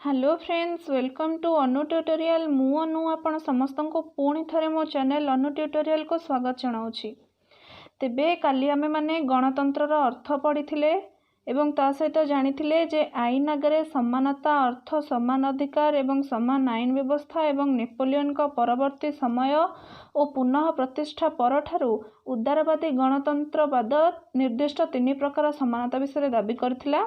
Hello friends, welcome to Anu tutorial. मु अनु आपण समस्त को पुणी थरे मो चैनल अनु ट्यूटोरियल को स्वागत जनाऊँगी। तेबे काली आमे माने गणतंत्र अर्थ पढ़ी एवं ता सहित जानिथिले जे आईन आगे समानता अर्थ समान अधिकार एवं समान आईन व्यवस्था एवं नेपोलियन का परवर्ती समय और पुनः प्रतिष्ठा परठारु उदारवादी गणतंत्रवाद निर्दिष्ट 3 प्रकार समानता विषय दाबी करथिला।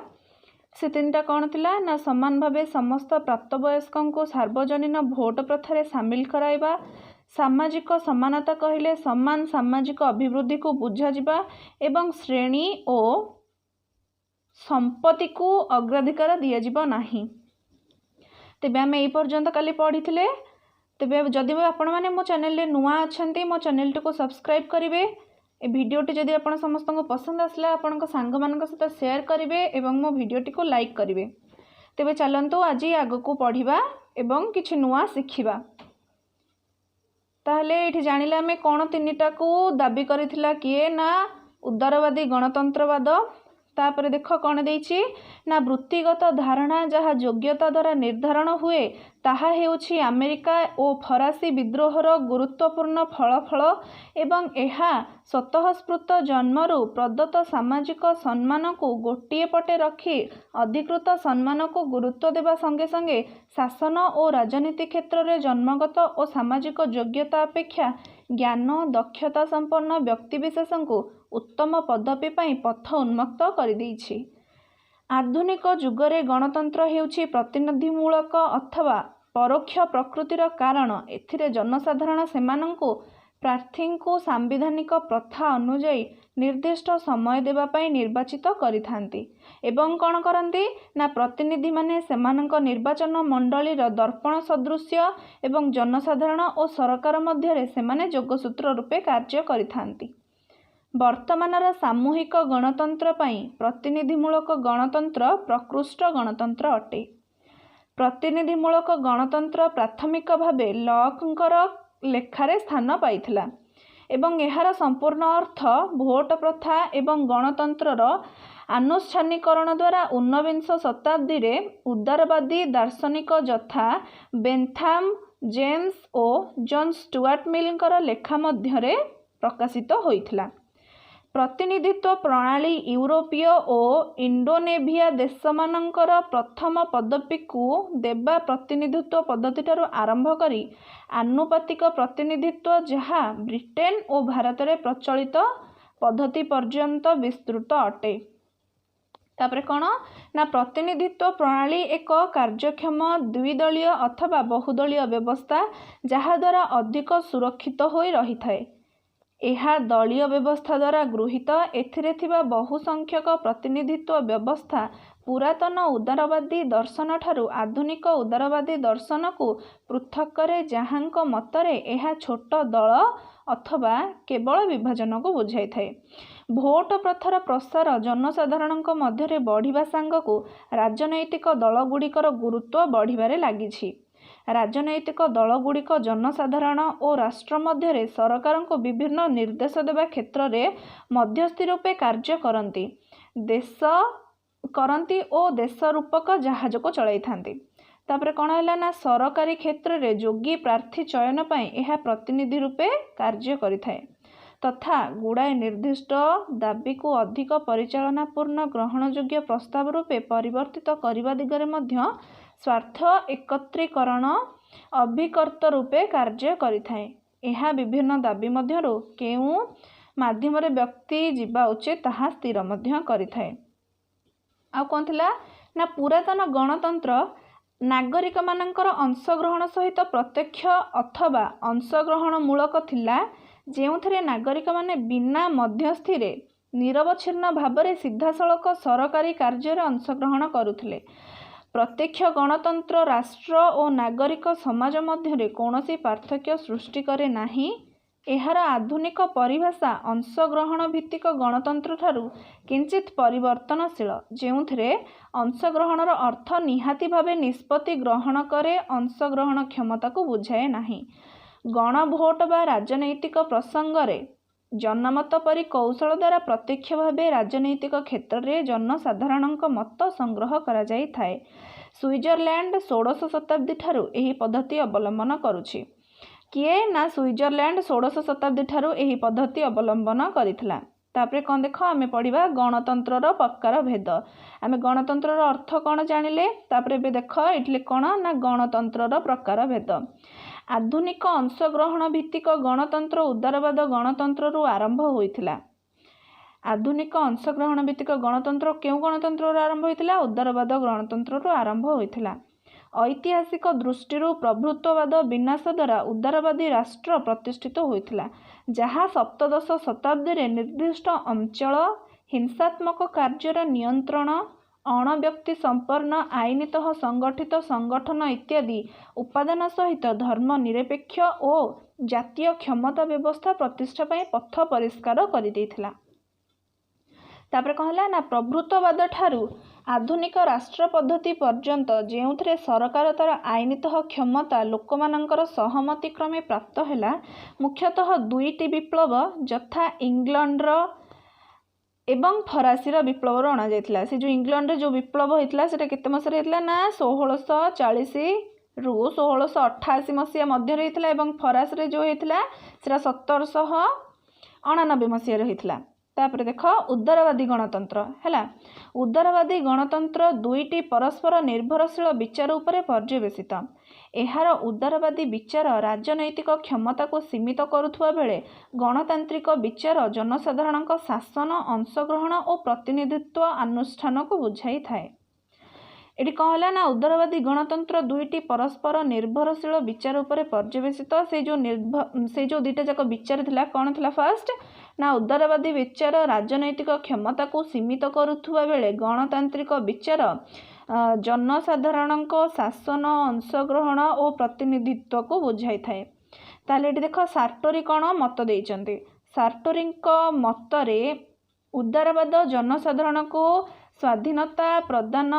से 3टा कौन थिला ना समान भावे समस्त प्राप्तवयस्कों को सार्वजनीन भोट प्रथारे सामिल कराइबा, सामाजिक समानता कहले समान सामाजिक अभिवृद्धि को बुझा जिबा एवं श्रेणी और संपत्ति को अग्राधिकार दिया जिबा नाही। तेबे आमे ए पर्यंत काली पढ़ी। तेबे जदि आपण माने मो चैनल रे नुआ अछंती मो चैनल को सब्सक्राइब करिवे। ए भिडियोटी जदि आपण समस्त को पसंद आसला आपण सांग मान सहित शेयर करेंगे एवं मो भिडियोटी को लाइक करेंगे। तेबे चलंतु आज आग को पढ़ा एवं किछि नुआ शिखिबा। ताहले एठी जानिला आमे कोन 3टा को दाबी करिथिला किए ना उदारवादी गणतंत्रवाद। तापर देख कौन देछि ना वृत्तिगत धारणा जहाँ योग्यता द्वारा निर्धारण हुए ताहा हेउछि अमेरिका और फरासी विद्रोहर गुरुत्वपूर्ण फलाफल एवं एहा स्वतःस्फूर्त जन्मरू प्रदत्त सामाजिक सम्मान को गोटे पटे रखी अधिकृत सम्मान को गुरुत्व देवा संगे संगे शासन और राजनीति क्षेत्र में जन्मगत और सामाजिक योग्यता अपेक्षा ज्ञान दक्षता संपन्न व्यक्तिविशेष को उत्तम पदवी पाई पथ उन्मुक्त कर देछि। आधुनिक जुगरे गणतंत्र हेउछि प्रतिनिधिमूलक अथवा परोक्ष प्रकृतिर कारण एथिरे जनसाधारण सेमानंको प्रार्थी को सांविधानिक प्रथा अनुଯାयी निर्दिष्ट समय देवा पाई निर्वाचित करिथांती एवं कौन करती ना प्रतिनिधि माने सेमानंक निर्वाचन मंडलीर दर्पण सदृश्य एवं जनसाधारण और सरकार मध्य सेमाने जोगसूत्र रूपे कार्य करिथांती। वर्तमानर सामूहिक गणतंत्र पाई प्रतिनिधिमूलक गणतंत्र प्रकृष्ट गणतंत्र अटे। प्रतिनिधिमूलक गणतंत्र प्राथमिक भावे लॉकर लेखारे स्थान पाइथिला एवं एहार संपूर्ण अर्थ भोट प्रथा एवं गणतंत्रर आनुष्ठानिकरण द्वारा 19 शताब्दी रे उदारवादी दार्शनिक यथा बेंथाम जेम्स और जॉन स्टुआर्ट मिलकर लेखा मध्यरे प्रकाशित होइथिला। प्रतिनिधित्व प्रणाली यूरोपीय और इंडोनेशिया देशमानंकर प्रथम पदवी को देवा प्रतिनिधित्व पद्धति ठारू आरंभ करी आनुपातिक प्रतिनिधित्व जहाँ ब्रिटेन और भारत में प्रचलित पद्धति पर्यंत विस्तृत अटे। तापरे कौन ना प्रतिनिधित्व प्रणाली एक कार्यक्षम द्विदलीय अथवा बहुदलीय व्यवस्था जहाँ द्वारा अधिक सुरक्षित होई रही थाए। एहा दलीय व्यवस्था द्वारा गृहीत एथिरे थिबा बहु संख्यक प्रतिनिधित्व व्यवस्था पुरातन उदारवादी दर्शन ठारू आधुनिक उदारवादी दर्शन को पृथक करे, जहाँक मतरे एहा छोट दल अथवा केवल विभाजन को बुझाई थाए। भोट प्रथार प्रसार जनसाधारणक मध्यरे बढ़िबा सांगको राजनैतिक दलगुड़िकर गुरुत्व बढ़िबारे लागिछि। राजनैतिक दलगुड़िक जनसाधारण और राष्ट्र मध्य सरकार को विभिन्न निर्देश देवा क्षेत्र में मध्यस्थी रूपे कार्य करती और देश रूपक जहाज को चलाई थांती। तापरे कौन है ना सरकारी क्षेत्र में योगी प्रार्थी चयन पाई यह प्रतिनिधि रूपे कार्य करिथाए तथा गुड़ाए निर्दिष्ट दाबी को अधिक परिचालनापूर्ण ग्रहणयोग्य प्रस्ताव रूपे परिवर्तित करने दिगरे मध्य स्वार्थ एकत्रीकरण अभिकर्त रूपे कार्य करिथाए। यह विभिन्न दाबी मध्यरु केउ माध्यम व्यक्ति जीवा उचित ताहा स्थिर मध्य करिथाए। आ कौन थिला ना पुरातन गणतंत्र नागरिक मानकर अंशग्रहण सहित प्रत्यक्ष अथवा अंशग्रहण मूलक थिला, जेउथरे नागरिक माने बिना मध्यस्थी रे निरवच्छिन्न भावरे सीधासलख सरकारी कार्य अंशग्रहण करुथिले। प्रत्यक्ष गणतंत्र राष्ट्र और नागरिक समाज मध्य कौनसी पार्थक्य सृष्टि करे नाही। एहार आधुनिक परिभाषा अंशग्रहण भित्तिक गणतंत्र ठारू किंचित परिवर्तनशील, जेउथरे अंशग्रहणर अर्थ निहाती भावे निष्पत्ति ग्रहण करे अंशग्रहण क्षमता को बुझाए नाही। गणभोट बा राजनैतिक प्रसंग रे जनमत परि कौशल द्वारा प्रत्यक्ष भावे राजनैतिक क्षेत्र में जनसाधारण मत संग्रह करा जाई थाए। स्विट्जरलैंड 16 शताब्दी ठारू एही पद्धति अवलंबन करुछि। किए ना स्विट्जरलैंड 16 शताब्दी ठारू एही पद्धति अवलंबन करिथिला। तापरे कौन देख आम पढ़ा गणतंत्र प्रकार भेद। आम गणतंत्र अर्थ कौन जानिले तापरे देख ये कौन ना गणतंत्र प्रकार भेद। आधुनिक अंशग्रहण भित्तिक गणतंत्र उदारवाद गणतंत्र आरंभ होइथिला। आधुनिक अंशग्रहण भित्तिक गणतंत्र क्यों गणतंत्र आरंभ होइथिला? उदारवाद गणतंत्र आरंभ होइथिला। ऐतिहासिक दृष्टि प्रभुत्ववाद विनाश द्वारा उदारवादी राष्ट्र प्रतिष्ठित होइथिला, जहाँ सप्तदश शताब्दी निर्दिष्ट अंचल हिंसात्मक कार्यर नियंत्रण अणव्यक्ति संपन्न आईनतः संगठित संगठन इत्यादि उपादान सहित धर्म निरपेक्ष और जातीय क्षमता व्यवस्था प्रतिष्ठा पाई पथ परिष्कार कर देइथिला। तापर कहला ना प्रभुत्ववाद ठारू आधुनिक राष्ट्र पद्धति पर्यंत जेउथरे सरकार तार आईनतः क्षमता लोकमानंकर सहमति क्रमे प्राप्त हैला, मुख्यतः दुईटी विप्लव यथा इंग्लैंडर एवं फरासी विप्लव अणा जाइथिला। से जो इंग्लैंड जो विप्लव होइथिला सेटा केते मसरे होइथिला ना 1640 रु 1688 मसीहा मध्य होइथिला एवं फरासी जो होइथिला सेटा 1799 मसीहा होइथिला। तापर देख उदारवादी गणतंत्र हैला। उदारवादी गणतंत्र दुईटी परस्पर निर्भरशील विचार उपरे पर्यवेसित। एहार उदारवादी विचार राजनैतिक क्षमता को सीमित करुथुवा बेले गणतांत्रिक विचार जनसाधारण शासन अंशग्रहण और प्रतिनिधित्व अनुष्ठान को बुझाई थाए। एटी कहला ना उदारवादी गणतंत्र दुईटी परस्पर निर्भरशील विचार उपरे पर्यवेसित। से जो दुईटा जाक विचार थिला कौन थिला? फर्स्ट ना उदारवादी विचार राजनैतिक क्षमता को सीमित करुथुवा बेले गणतांत्रिक विचार जनसाधारण शासन अंशग्रहण और प्रतिनिधित्व को बुझाई थाए। ताले एटी देख सार्टोरी कौन मत देइचंती। सार्टोरी मतरे उदारवाद जनसाधारण को स्वाधीनता प्रदान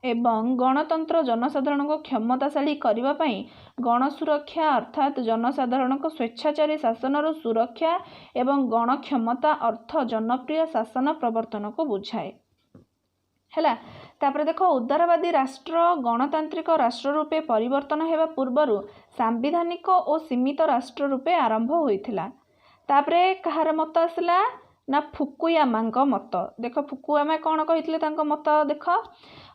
एवं गणतंत्र जनसाधारण को क्षमताशाली करने पाई गणसुरक्षा अर्थात जनसाधारण को स्वेच्छाचारी शासन सुरक्षा एवं गण क्षमता अर्थ जनप्रिय शासन प्रवर्तन को बुझाए हैला। तापर देख उदारवादी राष्ट्र गणतांत्रिक राष्ट्र रूपे परिवर्तन हेबा पूर्वरु सांविधानिक और सीमित राष्ट्र रूपे आरंभ होइथिला। तापरे कहार मत आसला ना फुकुयामांक मत। देख फुकुयामा कौन कहिथिले तांको मत देख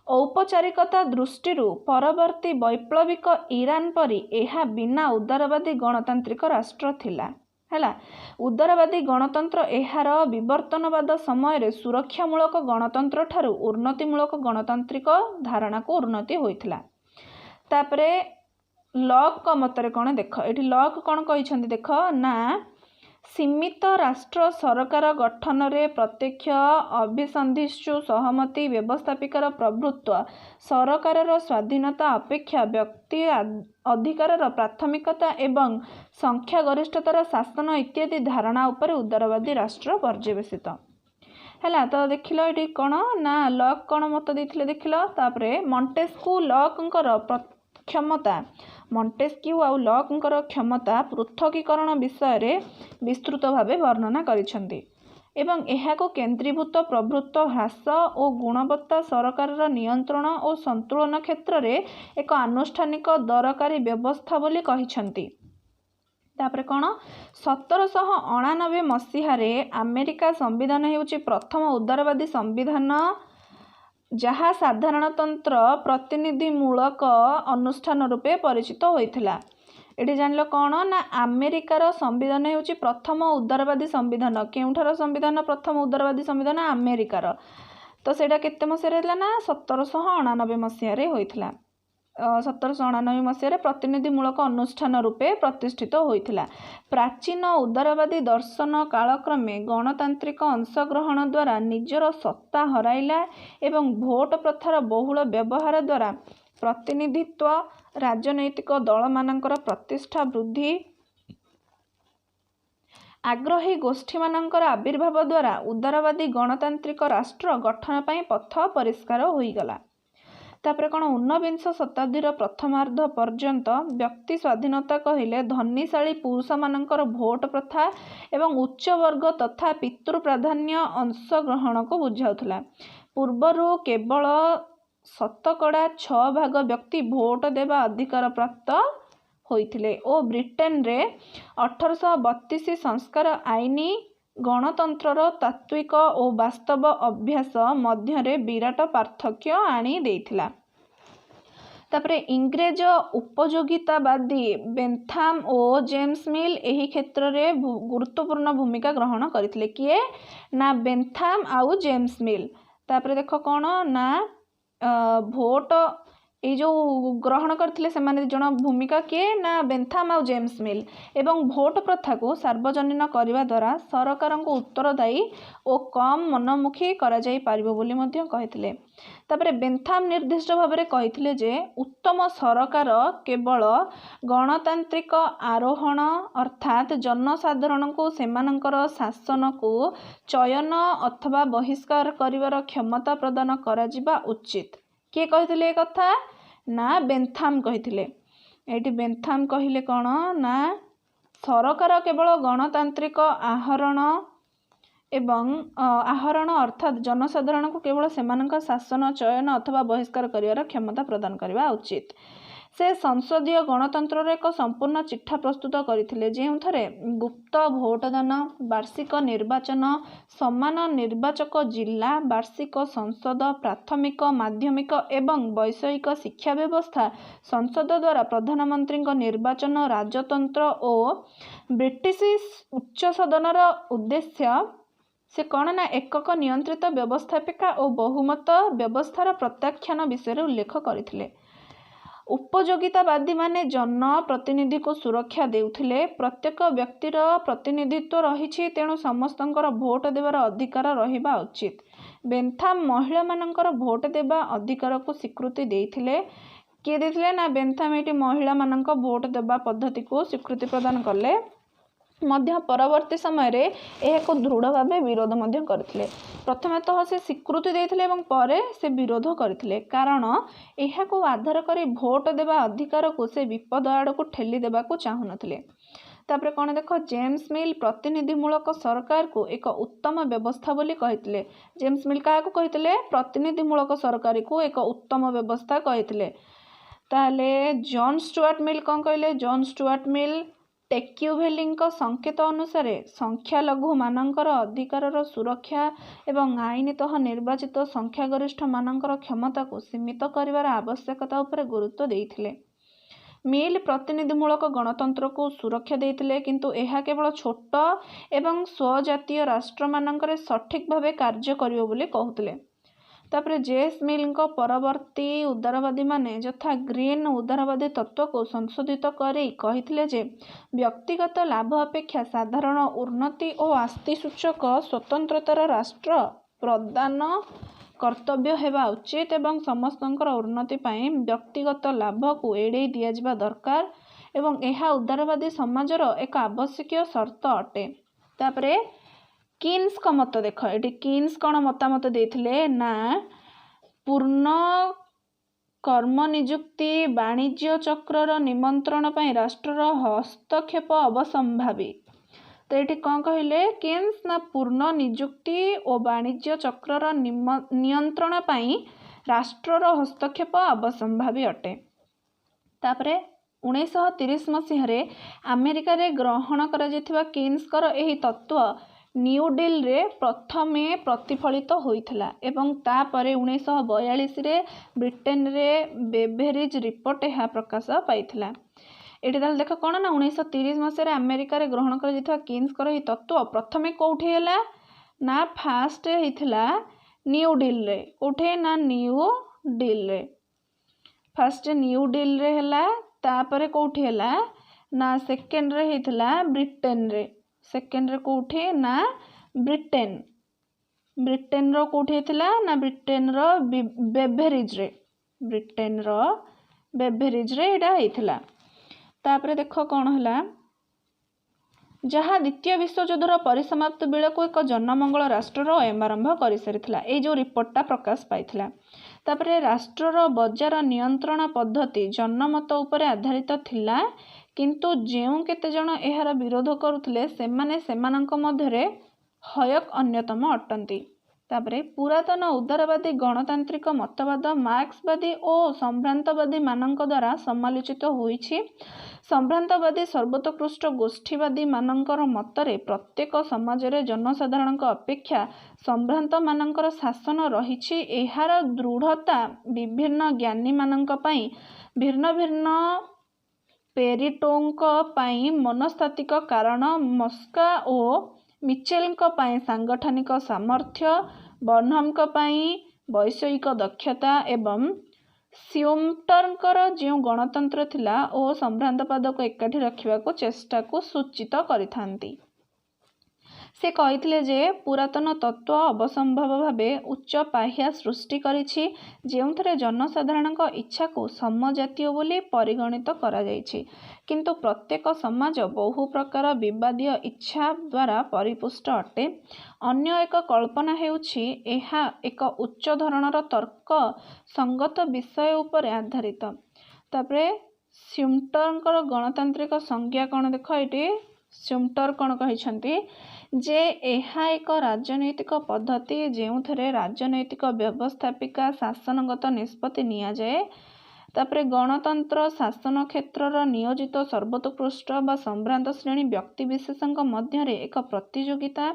औपचारिकता दृष्टि परवर्ती वैप्लविक ईरान परी एहा बिना उदारवादी गणतांत्रिक राष्ट्र थिला हैला। उदारवादी गणतंत्र एहार विवर्तनवाद समय सुरक्षामूलक गणतंत्र ठारू उन्नतिमूलक गणतांत्रिक धारणा को उन्नति होइथिला। तापरे लॉक का मतरे कौन देख एठी लॉक कौन कहिसंती देख ना सीमित राष्ट्र सरकार गठन रे प्रत्यक्ष अभिसंधिष्ठु सहमति व्यवस्थापिकार प्रभुत्व सरकार स्वाधीनता अपेक्षा व्यक्ति अधिकार प्राथमिकता एवं संख्या गरिष्ठतार शासन इत्यादि धारणा उपर उदारवादी राष्ट्र पर्यवेसित हैला। तो देखिल ये कौन ना लॉक कौन मत देथिले देखिल। तापरे मॉन्टेस्क्यू लॉकंकर क्षमता मॉन्टेस्क्यू आउ लॉकंकर क्षमता पृथकीकरण विषय रे विस्तृत भावे वर्णना करिसेंती एवं एहाको केंद्रीभूत प्रभुत्व ह्रास और गुणवत्ता सरकार नियंत्रण और संतुलन क्षेत्र रे एक आनुष्ठानिक दरकारी व्यवस्था बोली कहिसेंती। तापरे कौन 1789 मसीह अमेरिका संविधान हेउची प्रथम उदारवादी संविधान जहाँ साधारणतंत्र प्रतिनिधिमूलक अनुष्ठान रूपे परिचित होइथिला। एटी जानिल कौन ना अमेरिकार संविधान हेउची प्रथम उदारवादी संविधान। केउठार संविधान प्रथम उदारवादी संविधान? अमेरिकार। तो सेटा केते मसीह हेला ना 1789 मसीह होइथिला। 1789 मसीह प्रतिनिधिमूलक अनुष्ठान रूपे प्रतिष्ठित होइथिला। प्राचीन उदारवादी दर्शन कालक्रमे गणतांत्रिक अंशग्रहण द्वारा निजर सत्ता हराइला एवं भोट प्रथार बहुल व्यवहार द्वारा प्रतिनिधित्व राजनैतिक दल मानकर प्रतिष्ठा वृद्धि आग्रही गोष्ठी मानकर आविर्भाव द्वारा उदारवादी गणतांत्रिक राष्ट्र गठन पाई पथ परिष्कार होईगला। तापर कौन 19 शताब्दीर प्रथमार्ध पर्यंत व्यक्ति स्वाधीनता कहले धनीशाली पुरुष मानकर भोट प्रथा एवं उच्च वर्ग तथा पितृ प्राधान्य अंशग्रहण को बुझाउथला। पूर्वरु केवल ଶତକଡ଼ା 6% ବ୍ୟକ୍ତି ଭୋଟ ଦେବା ଅଧିକାର ପ୍ରାପ୍ତ ହୋଇଥିଲେ ଓ ବ୍ରିଟେନରେ 1832 ସଂସ୍କାର ଆଇନ ଗଣତନ୍ତ୍ରର ତାତ୍ତ୍ୱିକ ଓ ବାସ୍ତବ ଅଭ୍ୟାସ ମଧ୍ୟରେ ବିରାଟ ପାର୍ଥକ୍ୟ ଆଣି ଦେଇଥିଲା। ତାପରେ ଇଂରେଜ ଉପଯୋଗିତାବାଦୀ ବେନ୍ଥାମ ଓ ଜେମ୍ସ ମିଲ୍ ଏହି କ୍ଷେତ୍ରରେ ଗୁରୁତ୍ୱପୂର୍ଣ୍ଣ ଭୂମିକା ଗ୍ରହଣ କରିଥିଲେ। କିଏ ନା ବେନ୍ଥାମ ଆଉ ଜେମ୍ସ ମିଲ୍। ତାପରେ ଦେଖ କ'ଣ ନା ଭୋଟ ଏଇ ଯେଉଁ ଗ୍ରହଣ କରିଥିଲେ ସେମାନେ ଜଣ ଭୂମିକା କିଏ ନା ବେନ୍ଥାମ ଆଉ ଜେମ୍ସ ମିଲ୍। ଏବଂ ଭୋଟ ପ୍ରଥାକୁ ସାର୍ବଜନୀନ କରିବା ଦ୍ୱାରା ସରକାରଙ୍କୁ ଉତ୍ତରଦାୟୀ ଓ କମ୍ ମନମୁଖୀ କରାଯାଇପାରିବ ବୋଲି ମଧ୍ୟ କହିଥିଲେ। ତାପରେ ବେନ୍ଥାମ ନିର୍ଦ୍ଦିଷ୍ଟ ଭାବରେ କହିଥିଲେ ଯେ ଉତ୍ତମ ସରକାର କେବଳ ଗଣତାନ୍ତ୍ରିକ ଆରୋହଣ ଅର୍ଥାତ୍ ଜନସାଧାରଣଙ୍କୁ ସେମାନଙ୍କର ଶାସନକୁ ଚୟନ ଅଥବା ବହିଷ୍କାର କରିବାର କ୍ଷମତା ପ୍ରଦାନ କରାଯିବା ଉଚିତ। କିଏ କହିଥିଲେ ଏ କଥା ନା ବେନ୍ଥାମ କହିଥିଲେ। ଏଇଠି ବେନ୍ଥାମ କହିଲେ କ'ଣ ନା ସରକାର କେବଳ ଗଣତାନ୍ତ୍ରିକ ଆହରଣ ଅର୍ଥାତ୍ ଜନସାଧାରଣଙ୍କୁ କେବଳ ସେମାନଙ୍କ ଶାସନ ଚୟନ ଅଥବା ବହିଷ୍କାର କରିବାର କ୍ଷମତା ପ୍ରଦାନ କରିବା ଉଚିତ। ସେ ସଂସଦୀୟ ଗଣତନ୍ତ୍ରର ଏକ ସମ୍ପୂର୍ଣ୍ଣ ଚିଠା ପ୍ରସ୍ତୁତ କରିଥିଲେ ଯେଉଁଥିରେ ଗୁପ୍ତ ଭୋଟଦାନ, ବାର୍ଷିକ ନିର୍ବାଚନ, ସମାନ ନିର୍ବାଚକ ଜିଲ୍ଲା, ବାର୍ଷିକ ସଂସଦ, ପ୍ରାଥମିକ, ମାଧ୍ୟମିକ ଏବଂ ବୈଷୟିକ ଶିକ୍ଷା ବ୍ୟବସ୍ଥା, ସଂସଦ ଦ୍ୱାରା ପ୍ରଧାନମନ୍ତ୍ରୀଙ୍କ ନିର୍ବାଚନ, ରାଜତନ୍ତ୍ର ଓ ବ୍ରିଟିଶ ଉଚ୍ଚ ସଦନର ଉଦ୍ଦେଶ୍ୟ ସେ କ'ଣ ନା ଏକକ ନିୟନ୍ତ୍ରିତ ବ୍ୟବସ୍ଥାପିକା ଓ ବହୁମତ ବ୍ୟବସ୍ଥାର ପ୍ରତ୍ୟାଖ୍ୟାନ ବିଷୟରେ ଉଲ୍ଲେଖ କରିଥିଲେ। ଉପଯୋଗିତାବାଦୀମାନେ ଜନପ୍ରତିନିଧିକୁ ସୁରକ୍ଷା ଦେଉଥିଲେ। ପ୍ରତ୍ୟେକ ବ୍ୟକ୍ତିର ପ୍ରତିନିଧିତ୍ୱ ରହିଛି, ତେଣୁ ସମସ୍ତଙ୍କର ଭୋଟ ଦେବାର ଅଧିକାର ରହିବା ଉଚିତ। ବେନ୍ଥାମ ମହିଳାମାନଙ୍କର ଭୋଟ ଦେବା ଅଧିକାରକୁ ସ୍ୱୀକୃତି ଦେଇଥିଲେ। କିଏ ଦେଇଥିଲେ ନା ବେନ୍ଥାମ ଏଠି ମହିଳାମାନଙ୍କ ଭୋଟ ଦେବା ପଦ୍ଧତିକୁ ସ୍ୱୀକୃତି ପ୍ରଦାନ କଲେ। ମଧ୍ୟ ପରବର୍ତ୍ତୀ ସମୟରେ ଏହାକୁ ଦୃଢ଼ ଭାବେ ବିରୋଧ ମଧ୍ୟ କରିଥିଲେ। ପ୍ରଥମତଃ ସେ ସ୍ୱୀକୃତି ଦେଇଥିଲେ ଏବଂ ପରେ ସେ ବିରୋଧ କରିଥିଲେ, କାରଣ ଏହାକୁ ଆଧାର କରି ଭୋଟ ଦେବା ଅଧିକାରକୁ ସେ ବିପଦ ଆଡ଼କୁ ଠେଲି ଦେବାକୁ ଚାହୁଁନଥିଲେ। ତାପରେ କ'ଣ ଦେଖ ଜେମ୍ସ ମିଲ୍ ପ୍ରତିନିଧିମୂଳକ ସରକାରକୁ ଏକ ଉତ୍ତମ ବ୍ୟବସ୍ଥା ବୋଲି କହିଥିଲେ। ଜେମ୍ସ ମିଲ୍ କାହାକୁ କହିଥିଲେ? ପ୍ରତିନିଧିମୂଳକ ସରକାରକୁ ଏକ ଉତ୍ତମ ବ୍ୟବସ୍ଥା କହିଥିଲେ। ତାହେଲେ ଜନ୍ ଷ୍ଟୁଆର୍ଟ ମିଲ୍ କ'ଣ କହିଲେ? ଜନ୍ ଷ୍ଟୁଆର୍ଟ ମିଲ୍ ଟେକ୍ୟୁଭେଲିଙ୍କ ସଂକେତ ଅନୁସାରେ ସଂଖ୍ୟାଲଘୁମାନଙ୍କର ଅଧିକାରର ସୁରକ୍ଷା ଏବଂ ଆଇନତଃ ନିର୍ବାଚିତ ସଂଖ୍ୟାଗରିଷ୍ଠମାନଙ୍କର କ୍ଷମତାକୁ ସୀମିତ କରିବାର ଆବଶ୍ୟକତା ଉପରେ ଗୁରୁତ୍ୱ ଦେଇଥିଲେ। ମିଲ୍ ପ୍ରତିନିଧିମୂଳକ ଗଣତନ୍ତ୍ରକୁ ସୁରକ୍ଷା ଦେଇଥିଲେ, କିନ୍ତୁ ଏହା କେବଳ ଛୋଟ ଏବଂ ସ୍ୱଜାତୀୟ ରାଷ୍ଟ୍ରମାନଙ୍କରେ ସଠିକ୍ ଭାବେ କାର୍ଯ୍ୟ କରିବ ବୋଲି କହୁଥିଲେ। ତାପରେ ଜେମ୍ସ ମିଲ୍ଙ୍କ ପରବର୍ତ୍ତୀ ଉଦାରବାଦୀମାନେ ଯଥା ଗ୍ରୀନ୍ ଉଦାରବାଦୀ ତତ୍ତ୍ୱକୁ ସଂଶୋଧିତ କରି କହିଥିଲେ ଯେ ବ୍ୟକ୍ତିଗତ ଲାଭ ଅପେକ୍ଷା ସାଧାରଣ ଉନ୍ନତି ଓ ଆସ୍ତିସୂଚକ ସ୍ୱତନ୍ତ୍ରତାର ରାଷ୍ଟ୍ର ପ୍ରଦାନ କର୍ତ୍ତବ୍ୟ ହେବା ଉଚିତ ଏବଂ ସମସ୍ତଙ୍କର ଉନ୍ନତି ପାଇଁ ବ୍ୟକ୍ତିଗତ ଲାଭକୁ ଏଡ଼େଇ ଦିଆଯିବା ଦରକାର ଏବଂ ଏହା ଉଦାରବାଦୀ ସମାଜର ଏକ ଆବଶ୍ୟକୀୟ ସର୍ତ୍ତ ଅଟେ। ତାପରେ କିନ୍ସଙ୍କ ମତ ଦେଖ, ଏଠି କିନ୍ସ କ'ଣ ମତାମତ ଦେଇଥିଲେ ନା ପୂର୍ଣ୍ଣ କର୍ମ ନିଯୁକ୍ତି ବାଣିଜ୍ୟ ଚକ୍ରର ନିମନ୍ତ୍ରଣ ପାଇଁ ରାଷ୍ଟ୍ରର ହସ୍ତକ୍ଷେପ ଅବସମ୍ଭାବୀ। ତ ଏଠି କ'ଣ କହିଲେ କିନ୍ସ ନା ପୂର୍ଣ୍ଣ ନିଯୁକ୍ତି ଓ ବାଣିଜ୍ୟ ଚକ୍ରର ନିୟନ୍ତ୍ରଣ ପାଇଁ ରାଷ୍ଟ୍ରର ହସ୍ତକ୍ଷେପ ଅବସମ୍ଭାବୀ ଅଟେ। ତାପରେ 1930 ମସିହାରେ ଆମେରିକାରେ ଗ୍ରହଣ କରାଯାଇଥିବା କିନ୍ସଙ୍କର ଏହି ତତ୍ତ୍ୱ ନ୍ୟୁ ଡିଲ୍ରେ ପ୍ରଥମେ ପ୍ରତିଫଳିତ ହୋଇଥିଲା ଏବଂ ତାପରେ 1942ରେ ବ୍ରିଟେନରେ ବେଭେରିଜ୍ ରିପୋର୍ଟ ଏହା ପ୍ରକାଶ ପାଇଥିଲା। ଏଠି ତାହେଲେ ଦେଖ କ'ଣ ନା 1930 ମସିହାରେ ଆମେରିକାରେ ଗ୍ରହଣ କରାଯାଇଥିବା କିନ୍ସଙ୍କର ଏହି ତତ୍ତ୍ୱ ପ୍ରଥମେ କେଉଁଠି ହେଲା ନା ଫାଷ୍ଟ ହେଇଥିଲା ନ୍ୟୁ ଡିଲ୍ରେ। କେଉଁଠି ନା ନ୍ୟୁ ଡିଲ୍ରେ, ଫାଷ୍ଟ ନ୍ୟୁ ଡିଲ୍ରେ ହେଲା, ତାପରେ କେଉଁଠି ହେଲା ନା ସେକେଣ୍ଡରେ ହେଇଥିଲା ବ୍ରିଟେନରେ। ସେକେଣ୍ଡରେ କେଉଁଠି ନା ବ୍ରିଟେନର କେଉଁଠି ହେଇଥିଲା ନା ବ୍ରିଟେନର ବେଭେରିଜ୍ରେ ଏଇଟା ହେଇଥିଲା। ତାପରେ ଦେଖ କ'ଣ ହେଲା, ଯାହା ଦ୍ୱିତୀୟ ବିଶ୍ୱଯୁଦ୍ଧର ପରିସମାପ୍ତି ବେଳକୁ ଏକ ଜନମଙ୍ଗଳ ରାଷ୍ଟ୍ରର ଆରମ୍ଭ କରିସାରିଥିଲା। ଏଇ ଯେଉଁ ରିପୋର୍ଟଟା ପ୍ରକାଶ ପାଇଥିଲା। ତାପରେ ରାଷ୍ଟ୍ରର ବଜାର ନିୟନ୍ତ୍ରଣ ପଦ୍ଧତି ଜନମତ ଉପରେ ଆଧାରିତ ଥିଲା, କିନ୍ତୁ ଯେଉଁ କେତେଜଣ ଏହାର ବିରୋଧ କରୁଥିଲେ ସେମାନେ ସେମାନଙ୍କ ମଧ୍ୟରେ ହୟକ୍ ଅନ୍ୟତମ ଅଟନ୍ତି। तापरे पुरातन उदारवादी गणतांत्रिक मतवाद मार्क्सवादी और संभ्रांतवादी मानक द्वारा समालोचित होइछि। संभ्रांतवादी सर्वोत्कृष्ट गोष्ठीवादी मानकर मतरे प्रत्येक समाज रे जनसाधारण अपेक्षा संभ्रांत मानकर शासन रहिछि। एहार दृढ़ता विभिन्न ज्ञानी मानक पई भिन्न भिन्न पेरिटोंक पई मनस्तात्विक कारण, मस्का और मिचेलଙ୍କ ପାଇଁ सांगठनिक सामर्थ्य, बर्नहमଙ୍କ ପାଇଁ वैषयिक दक्षता एवं स्यूमटरଙ୍କର ଯେଉଁ गणतंत्र थिला ଓ संभ्रांतवाद को एकाठी रखिबा को चेष्टा को सूचित करिथांती। से कहिथिले जे पुरातन तत्व अवसंभव भावे उच्च पाह्या सृष्टि करिछि, जेउथरे जनसाधारणक इच्छा को समजातीय बोली परिगणित करा जाइछि। किंतु प्रत्येक समाज बहु प्रकार विवादीय इच्छा द्वारा परिपुष्ट अटे। अन्य एक कल्पना हेउछि एहा एक उच्च धरणर तर्क संगत विषय उपर आधारित। तापरे स्यूमटरଙ୍କର गणतांत्रिक संज्ञा कौन देख ये स्यूमटर कौन कहिछंती जे एहा एक राजनैतिक पद्धति जेउथरे राजनैतिक व्यवस्थापिका शासनगत निष्पत्ति निया जाए। तापरे गणतंत्र शासन क्षेत्रर नियोजित सर्वोत्कृष्ट बा संभ्रांत श्रेणी व्यक्ति विशेषଙ୍କ ମଧ୍ୟରେ एक प्रतियोगिता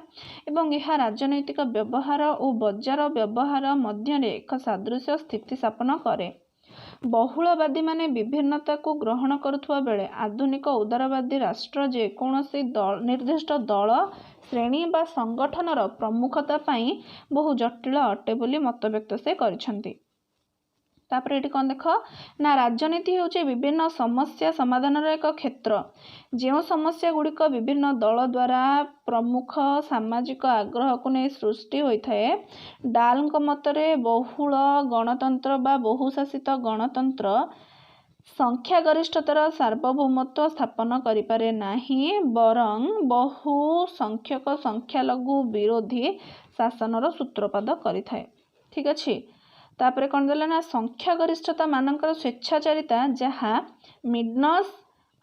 एवं यह राजनैतिक व्यवहार और बजार व्यवहार ମଧ୍ୟରେ एक सादृश्य स्थिति स्थापन करे। बहुलवादी माने विभिन्नता को ग्रहण करुवा बेले आधुनिक उदारवादी राष्ट्र जे कौनसी निर्दिष्ट दल श्रेणी बा संगठनर प्रमुखता पाई बहु जटिल अटे बोली मतव्यक्त से करिसेंती। तापर एटी कौन देख ना राजनीति होचे विभिन्न समस्या समाधान एक क्षेत्र जो समस्या गुड़िक विभिन्न दल द्वारा प्रमुख सामाजिक आग्रह को नहीं सृष्टि होता है। डालଙ୍କ मतरे बहुल गणतंत्र बा बहुशासित गणतंत्र संख्यागरिष्ठतार सार्वभौमत्व स्थापन करिपारे नाही, बरं बहु संख्यक संख्यालघु विरोधी शासनर सूत्रपात करिथाए। ठीक अच्छे। तापरे कौन देला ना संख्यागरिष्ठता मानकर स्वेच्छाचारिता जहाँ मिडनस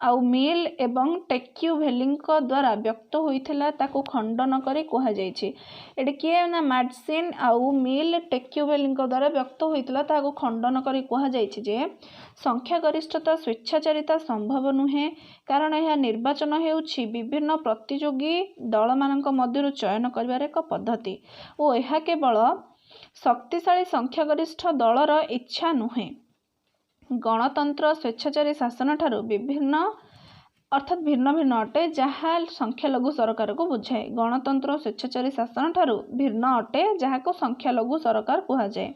आउ मिल एवं टेक्यूभेलीଙ୍କ द्वारा व्यक्त होइथिला ताको खंडन करी कहा जाइछि। एडी किए ना मार्टिन आउ मिल टेक्यूभेलीଙ୍କ द्वारा व्यक्त होइथिला ताको खंडन करी कहा जाइछि जे संख्यागरिष्ठता स्वेच्छाचारिता संभव नुहे, कारण यह निर्वाचन हेउछि विभिन्न प्रतियोगी दल मानक मध्यरु चयन करिवार एक पद्धति और यह केवल शक्तिशाली संख्यागरिष्ठ दलर इच्छा नुहे। गणतंत्र स्वेच्छाचारी शासन ठारू विभिन्न अर्थात भिन्न भिन्न अटे जहाँ संख्यालघु सरकार को बुझाए। गणतंत्र स्वेच्छाचारी शासन ठारू भिन्न अटे जहाँ को संख्यालघु सरकार कहा जाए।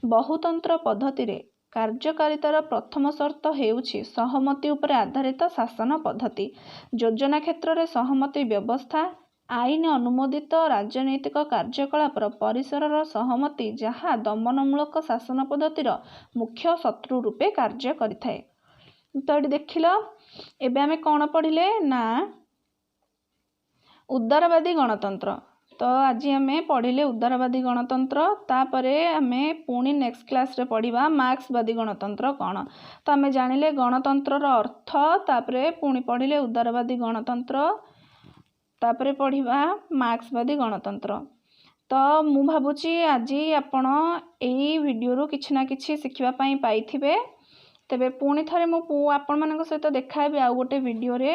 बहुतंत्र पद्धति रे कार्यकारितार प्रथम शर्त हेउछि सहमति उपर आधारित शासन पद्धति। योजना क्षेत्र में सहमति व्यवस्था आईन अनुमोदित राजनैतिक कार्यकलापर परिसरर सहमति जहाँ दमनमूलक शासन पद्धतिर मुख्य शत्रु रूपे कार्य करिथाए। तो ये देखिल एबे आमे कौन पढ़िले ना उदारवादी गणतंत्र। तो आज आमे पढ़िले उदारवादी गणतंत्र, तापरे आमे पुणी नेक्स्ट क्लास रे पढ़िबा मार्क्सवादी गणतंत्र कौन। तो आमे जानिले गणतंत्रर अर्थ, तापरे पुणी पढ़िले उदारवादी गणतंत्र, तापरे पढ़िबा मार्क्सवादी गणतंत्र। तो मु भाबुची आज आपण एई वीडियो किछि ना किछि शिखिबा पई पाइथिबे। तेबे पुणी थरे मु आपण मानक सहित देखाबे आ गोटे वीडियो रे।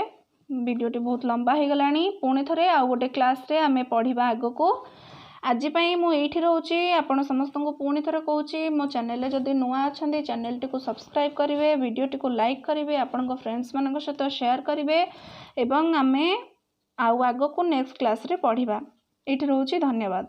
वीडियोटी बहुत लंबा हो गलानी। पुणी थरे आ गोटे क्लास रे आमे पढ़िबा आगो को। आज पई मु एठी रहूची। आपण समस्त को पुणी थरे कहूची मो चैनल रे जदी नुआ अछंदी चैनल टी को सब्सक्राइब करिवे, वीडियो टी को लाइक करिवे, आपण को फ्रेंड्स मानक सहित शेयर करिवे एवं आमे आउ आगो को नेक्स्ट क्लास रे पढ़िबा। एठी रहूची। धन्यवाद।